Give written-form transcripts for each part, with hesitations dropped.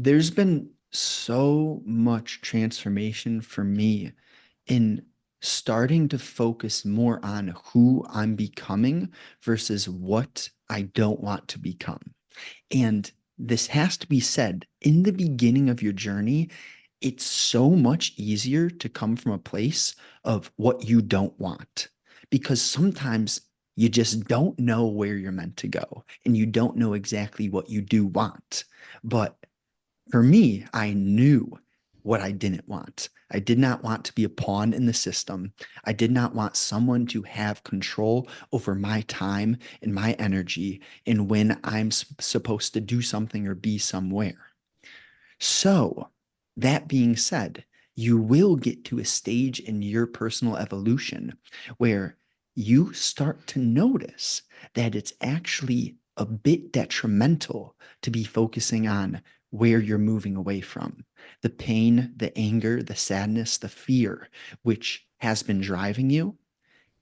There's been so much transformation for me in starting to focus more on who I'm becoming versus what I don't want to become. And this has to be said in the beginning of your journey, it's so much easier to come from a place of what you don't want because sometimes you just don't know where you're meant to go and you don't know exactly what you do want. But for me, I knew what I didn't want. I did not want to be a pawn in the system. I did not want someone to have control over my time and my energy and when I'm supposed to do something or be somewhere. So, that being said, you will get to a stage in your personal evolution where you start to notice that it's actually a bit detrimental to be focusing on where you're moving away from. The pain, the anger, the sadness, the fear, which has been driving you,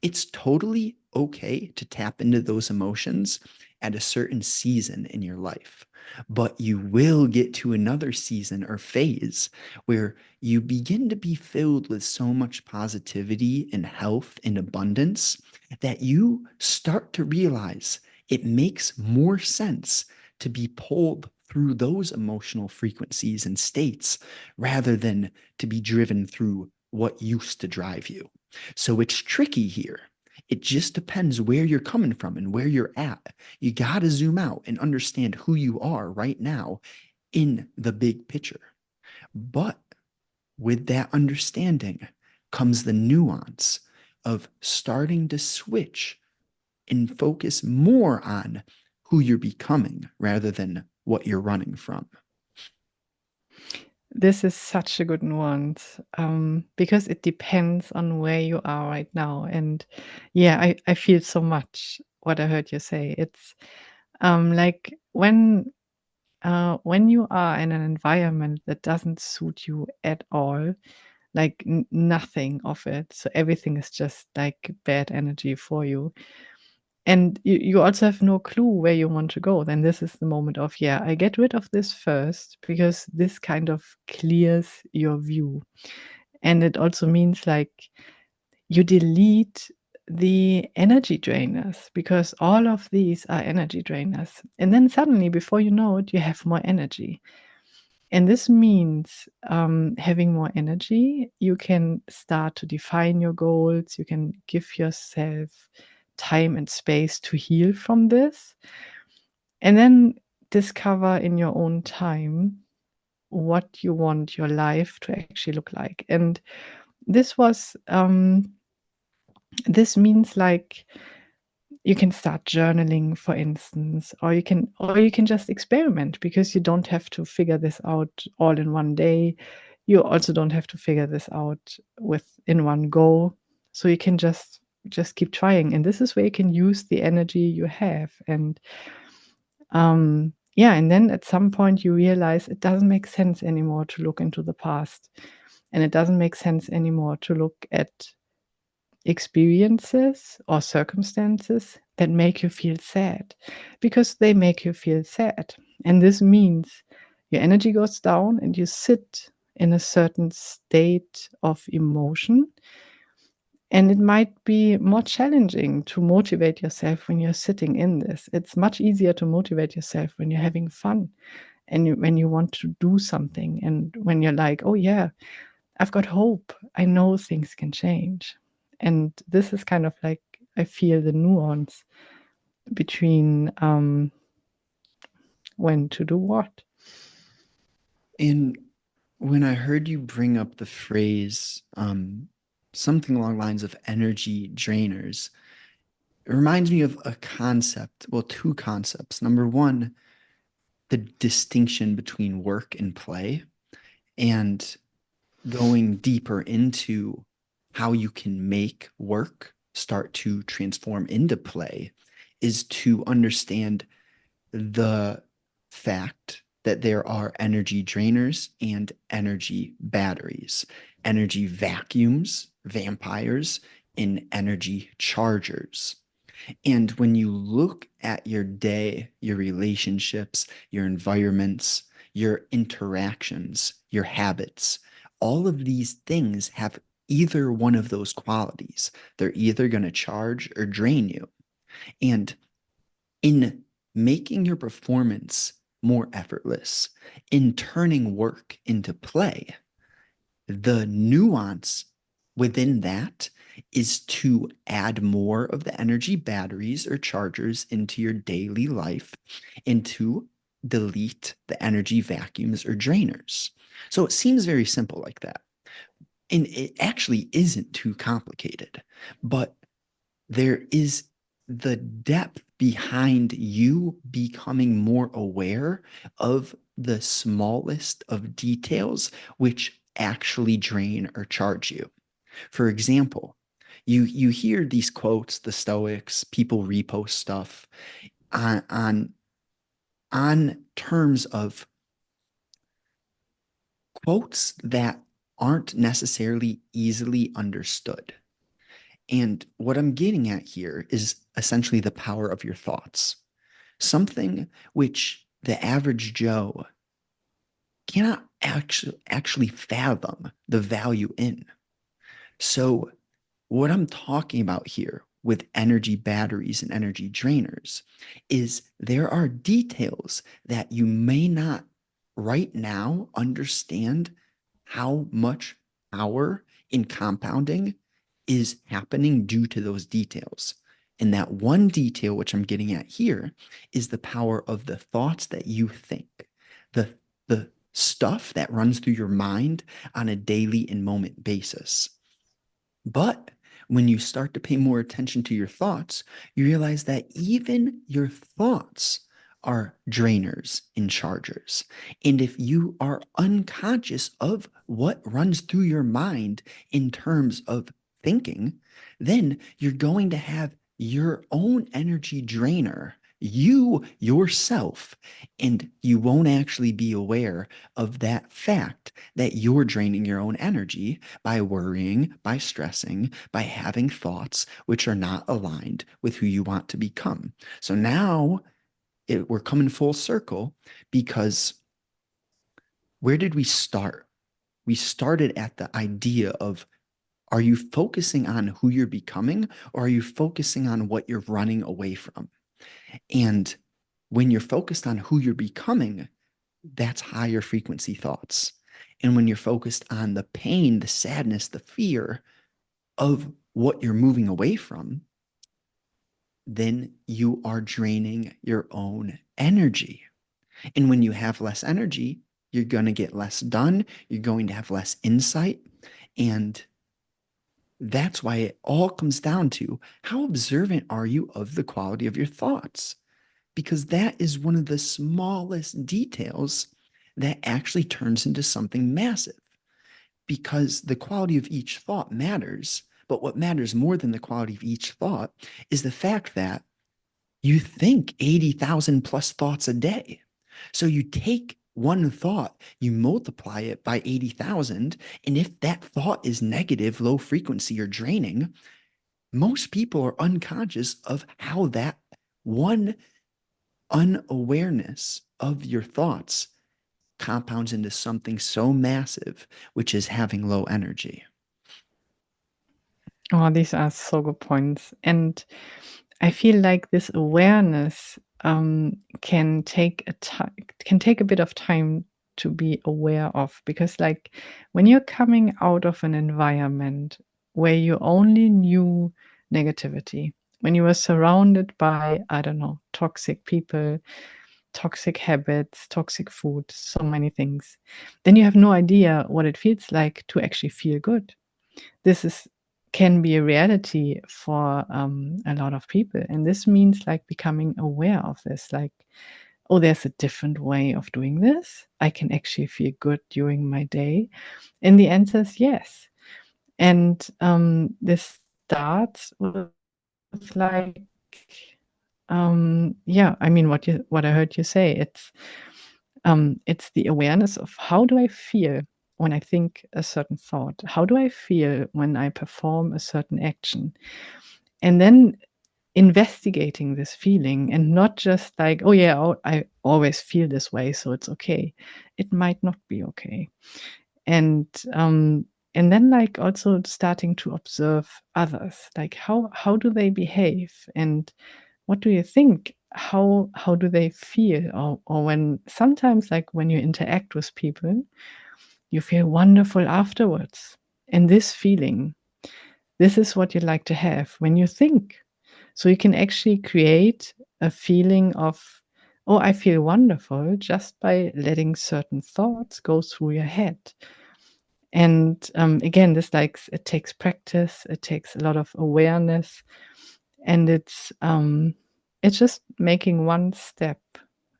it's totally okay to tap into those emotions at a certain season in your life. But you will get to another season or phase where you begin to be filled with so much positivity and health and abundance that you start to realize it makes more sense to be pulled through those emotional frequencies and states rather than to be driven through what used to drive you. So it's tricky here. It just depends where you're coming from and where you're at. You got to zoom out and understand who you are right now in the big picture. But with that understanding comes the nuance of starting to switch and focus more on who you're becoming rather than what you're running from. This is such a good nuance, because it depends on where you are right now. And yeah, I feel so much what I heard you say. It's like when you are in an environment that doesn't suit you at all, like nothing of it. So everything is just like bad energy for you. And you also have no clue where you want to go. Then this is the moment of, yeah, I get rid of this first because this kind of clears your view. And it also means like you delete the energy drainers because all of these are energy drainers. And then suddenly, before you know it, you have more energy. And this means having more energy. You can start to define your goals. You can give yourself time and space to heal from this. And then discover in your own time what you want your life to actually look like. And this was, this means like you can start journaling, for instance, or you can just experiment because you don't have to figure this out all in one day. You also don't have to figure this out in one go. So you can just keep trying. And this is where you can use the energy you have. And yeah, and then at some point you realize it doesn't make sense anymore to look into the past. And it doesn't make sense anymore to look at experiences or circumstances that make you feel sad because they make you feel sad. And this means your energy goes down and you sit in a certain state of emotion. And it might be more challenging to motivate yourself when you're sitting in this. It's much easier to motivate yourself when you're having fun and when you want to do something and when you're like, oh, yeah, I've got hope. I know things can change. And this is kind of like, I feel the nuance between when to do what. And when I heard you bring up the phrase, something along the lines of energy drainers, it reminds me of a concept, well, two concepts. Number one, the distinction between work and play, and going deeper into how you can make work start to transform into play is to understand the fact that there are energy drainers and energy batteries, energy vacuums, vampires, and energy chargers. And when you look at your day, your relationships, your environments, your interactions, your habits, all of these things have either one of those qualities. They're either going to charge or drain you. And in making your performance more effortless, in turning work into play, the nuance within that is to add more of the energy batteries or chargers into your daily life and to delete the energy vacuums or drainers. So it seems very simple like that. And it actually isn't too complicated, but there is the depth behind you becoming more aware of the smallest of details which actually drain or charge you. For example, you hear these quotes, the Stoics, people repost stuff on terms of quotes that aren't necessarily easily understood. And what I'm getting at here is essentially the power of your thoughts, something which the average Joe cannot actually fathom the value in. So, what I'm talking about here with energy batteries and energy drainers is there are details that you may not right now understand how much power in compounding is happening due to those details. And that one detail, which I'm getting at here, is the power of the thoughts that you think, the, the stuff that runs through your mind on a daily and moment basis. But when you start to pay more attention to your thoughts, you realize that even your thoughts are drainers and chargers. And if you are unconscious of what runs through your mind in terms of thinking, then you're going to have your own energy drainer, you yourself, and you won't actually be aware of that fact that you're draining your own energy by worrying, by stressing, by having thoughts which are not aligned with who you want to become. So now we're coming full circle because where did we start? We started at the idea of, are you focusing on who you're becoming, or are you focusing on what you're running away from? And when you're focused on who you're becoming, that's higher frequency thoughts. And when you're focused on the pain, the sadness, the fear of what you're moving away from, then you are draining your own energy. And when you have less energy, you're going to get less done. You're going to have less insight. And that's why it all comes down to how observant are you of the quality of your thoughts? Because that is one of the smallest details that actually turns into something massive. Because the quality of each thought matters. But what matters more than the quality of each thought is the fact that you think 80,000 plus thoughts a day. So you take one thought, you multiply it by 80,000. And if that thought is negative, low frequency, or draining, most people are unconscious of how that one unawareness of your thoughts compounds into something so massive, which is having low energy. Oh, these are so good points. And I feel like this awareness can take a bit of time to be aware of, because like when you're coming out of an environment where you only knew negativity, when you were surrounded by, I don't know, toxic people, toxic habits, toxic food, so many things, then you have no idea what it feels like to actually feel good. This can be a reality for a lot of people, and this means like becoming aware of this, like, oh, there's a different way of doing this. I can actually feel good during my day. And the answer is yes. And this starts with like, yeah, I mean, what I heard you say, it's the awareness of how do I feel when I think a certain thought? How do I feel when I perform a certain action? And then investigating this feeling and not just like, oh yeah, I always feel this way, so it's okay. It might not be okay. And and then like also starting to observe others, like how do they behave, and what do you think, how do they feel, or when sometimes like when you interact with people you feel wonderful afterwards. And this feeling, this is what you like to have when you think. So you can actually create a feeling of, oh, I feel wonderful just by letting certain thoughts go through your head. And again, this like it takes practice, it takes a lot of awareness, and it's just making one step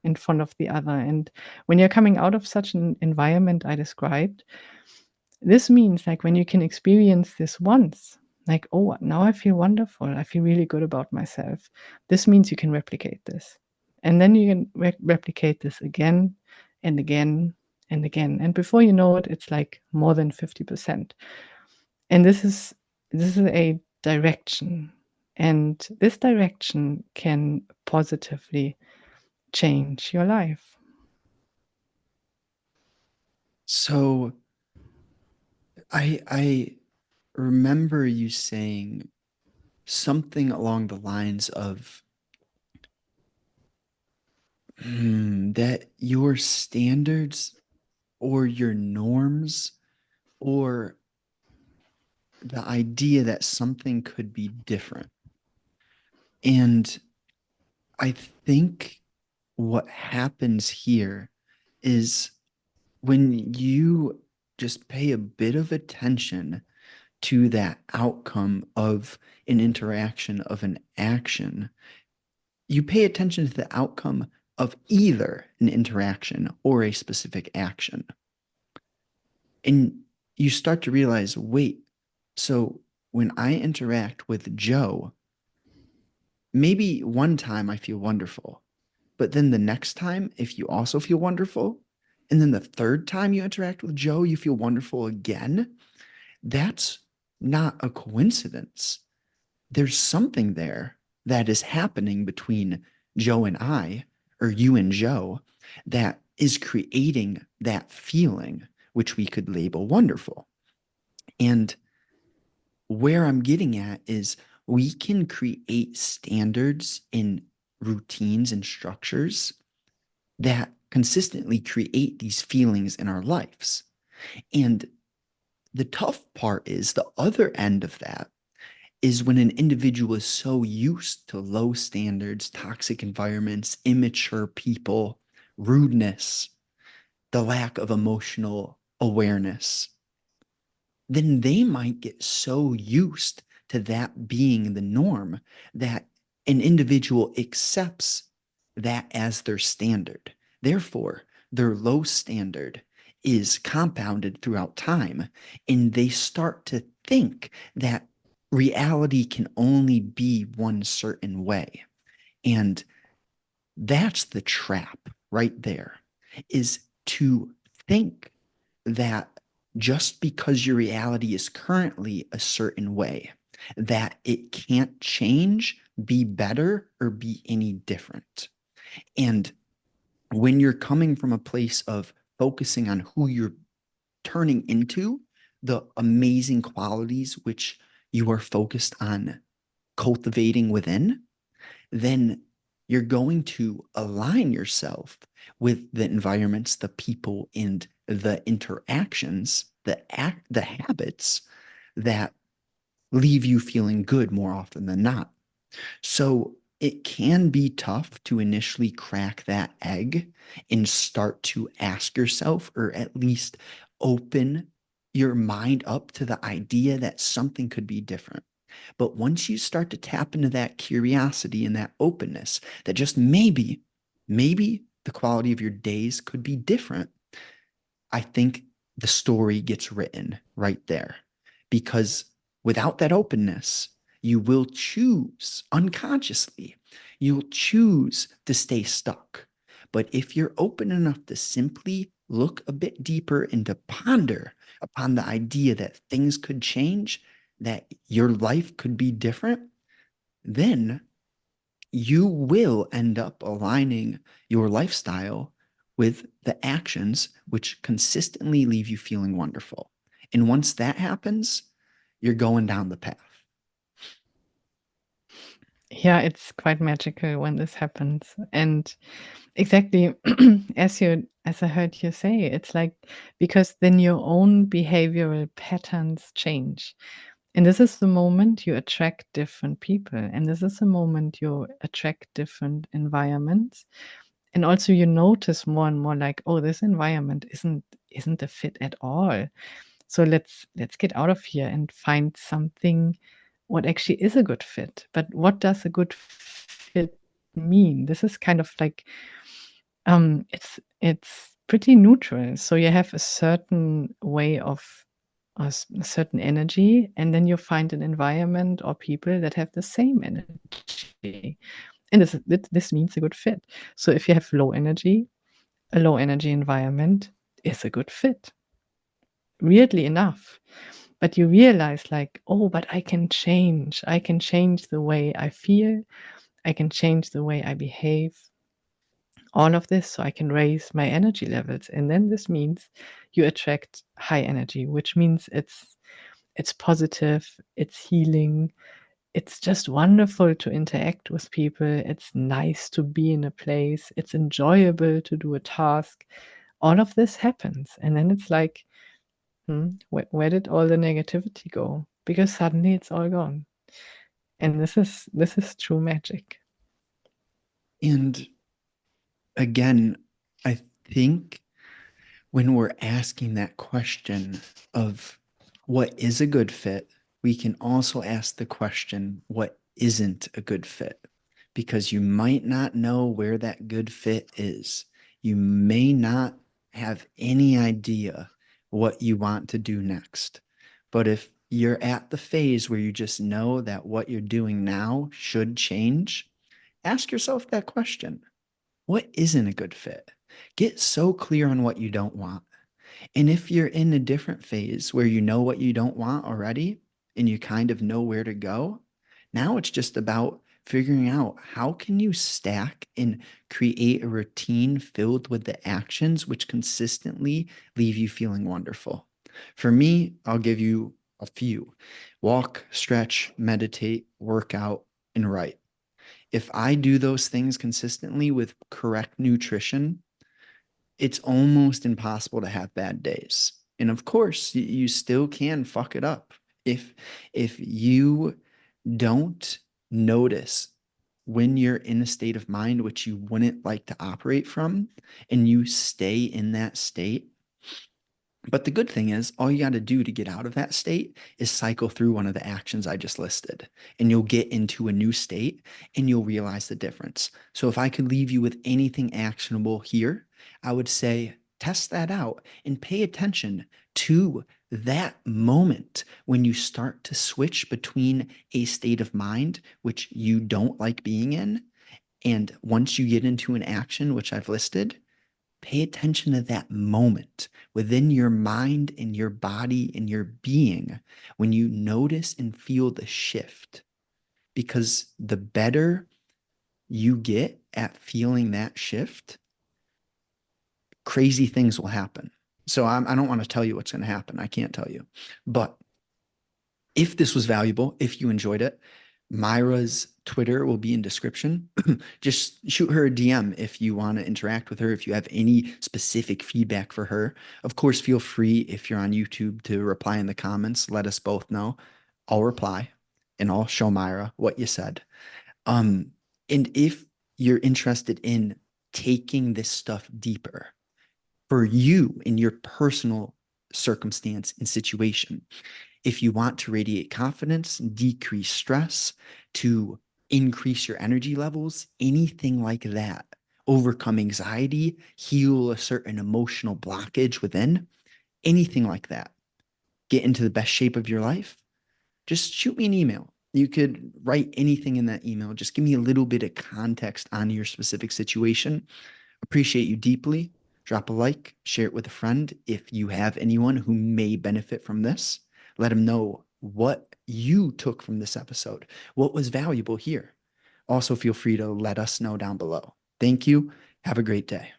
in front of the other. And when you're coming out of such an environment I described, this means like when you can experience this once, like, oh, now I feel wonderful. I feel really good about myself. This means you can replicate this. And then you can replicate this again and again and again. And before you know it, it's like more than 50%. And this is a direction. And this direction can positively change your life. So I remember you saying something along the lines of that your standards or your norms or the idea that something could be different. And I think what happens here is when you just pay a bit of attention to that outcome of an interaction, of an action, you pay attention to the outcome of either an interaction or a specific action. And you start to realize, wait, so when I interact with Joe, maybe one time I feel wonderful, but then the next time, if you also feel wonderful, and then the third time you interact with Joe, you feel wonderful again, that's not a coincidence. There's something there that is happening between Joe and I, or you and Joe, that is creating that feeling, which we could label wonderful. And where I'm getting at is we can create standards in routines and structures that consistently create these feelings in our lives. And the tough part is the other end of that is when an individual is so used to low standards, toxic environments, immature people, rudeness, the lack of emotional awareness, then they might get so used to that being the norm that an individual accepts that as their standard. Therefore, their low standard is compounded throughout time, and they start to think that reality can only be one certain way. And that's the trap right there, is to think that just because your reality is currently a certain way, that it can't change, be better, or be any different. And when you're coming from a place of focusing on who you're turning into, the amazing qualities which you are focused on cultivating within, then you're going to align yourself with the environments, the people, and the interactions, the habits that leave you feeling good more often than not. So it can be tough to initially crack that egg and start to ask yourself, or at least open your mind up to the idea that something could be different. But once you start to tap into that curiosity and that openness, that just maybe the quality of your days could be different, I think the story gets written right there. Because without that openness, you will choose unconsciously, you'll choose to stay stuck. But if you're open enough to simply look a bit deeper and to ponder upon the idea that things could change, that your life could be different, then you will end up aligning your lifestyle with the actions which consistently leave you feeling wonderful. And once that happens, you're going down the path. Yeah, it's quite magical when this happens. And exactly as I heard you say, it's like because then your own behavioral patterns change. And this is the moment you attract different people. And this is the moment you attract different environments. And also you notice more and more like, oh, this environment isn't a fit at all. So let's get out of here and find something what actually is a good fit. But what does a good fit mean? This is kind of like it's pretty neutral. So you have a certain way of a certain energy, and then you find an environment or people that have the same energy. And this means a good fit. So if you have low energy, a low energy environment is a good fit. Weirdly enough. But you realize like, oh, but I can change. I can change the way I feel. I can change the way I behave. All of this so I can raise my energy levels. And then this means you attract high energy, which means it's positive, it's healing, it's just wonderful to interact with people. It's nice to be in a place. It's enjoyable to do a task. All of this happens. And then it's like, where did all the negativity go? Because suddenly it's all gone. And this is true magic. And again, I think when we're asking that question of what is a good fit, we can also ask the question, what isn't a good fit? Because you might not know where that good fit is. You may not have any idea what you want to do next. But if you're at the phase where you just know that what you're doing now should change, ask yourself that question. What isn't a good fit? Get so clear on what you don't want. And if you're in a different phase where you know what you don't want already and you kind of know where to go, now it's just about figuring out how can you stack and create a routine filled with the actions which consistently leave you feeling wonderful. For me, I'll give you a few: walk, stretch, meditate, workout, and write. If I do those things consistently with correct nutrition, it's almost impossible to have bad days. And of course, you still can fuck it up. If you don't notice when you're in a state of mind which you wouldn't like to operate from, and you stay in that state, but the good thing is, all you got to do to get out of that state is cycle through one of the actions I just listed, and you'll get into a new state and you'll realize the difference. So, if I could leave you with anything actionable here, I would say test that out and pay attention to that moment when you start to switch between a state of mind which you don't like being in. And once you get into an action, which I've listed, pay attention to that moment within your mind and your body and your being when you notice and feel the shift. Because the better you get at feeling that shift, crazy things will happen. So I don't want to tell you what's going to happen. I can't tell you. But if this was valuable, if you enjoyed it, Myra's Twitter will be in description. Just shoot her a DM if you want to interact with her, if you have any specific feedback for her. Of course, feel free if you're on YouTube to reply in the comments. Let us both know. I'll reply and I'll show Myra what you said. Um, and if you're interested in taking this stuff deeper for you in your personal circumstance and situation, if you want to radiate confidence, decrease stress, to increase your energy levels, anything like that, overcome anxiety, heal a certain emotional blockage within, anything like that, get into the best shape of your life, just shoot me an email. You could write anything in that email. Just give me a little bit of context on your specific situation. Appreciate you deeply. Drop a like, share it with a friend. If you have anyone who may benefit from this, let them know what you took from this episode, what was valuable here. also feel free to let us know down below. Thank you. Have a great day.